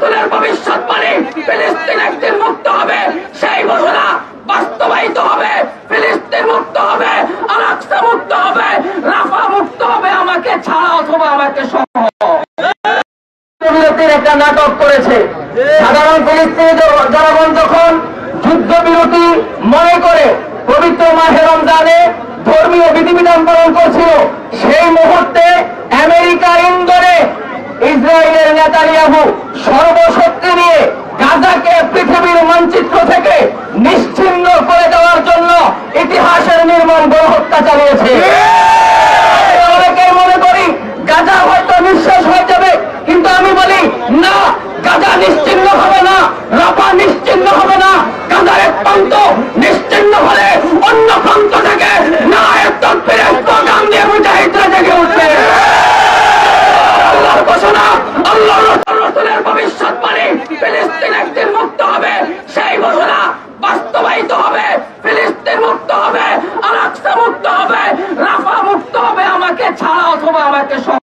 রাসূলের ভবিষ্যৎবাণী ফিলিস্তিন একদিন মুক্ত হবে, সেই ঘোষণা বাস্তবায়িত হবে। ফিলিস্তিন মুক্ত হবে, আল-আকসা মুক্ত হবে, রাফা মুক্ত হবে, আমাকে ছাড়া অথবা আমাকে সহ। বিরতির একটা নাটক করেছে। সাধারণ ফিলিস্তিনি জনগণ যখন যুদ্ধবিরতি মনে করে পবিত্র মাহে রমজানে ধর্মীয় বিধিবিধান পালন করছিল, সেই মুহূর্তে আমেরিকা ইন্দোরে ইসরায়েলের নেতানিয়াহু সর্বশক্তি নিয়ে গাজাকে পৃথিবীর মানচিত্র থেকে নিশ্চিহ্ন করে দেওয়ার জন্য ইতিহাসের নির্মম গণহত্যা চালিয়েছে। অনেকেই মনে করি গাজা হয়তো নিঃশেষ হয়ে যাবে, কিন্তু আমি বলি না, গাজা নিশ্চিহ্ন হবে না, রাফা নিশ্চিহ্ন হবে না। গাজার এক প্রান্ত নিশ্চিহ্ন হলে অন্য প্রান্ত থেকে নায়েব তাকবীরের স্লোগান দিয়ে মুজাহিদরা জেগে উঠবে। আল্লাহর ঘোষণা, আল্লাহর রাসূলের ভবিষ্যৎবাণী ফিলিস্তিন একদিন মুক্ত হবে, সেই ঘোষণা বাস্তবায়িত হবে। ফিলিস্তিন মুক্ত হবে, আল-আকসা মুক্ত হবে, রাফা মুক্ত হবে, আমাকে ছাড়া অথবা আমাকে সহ।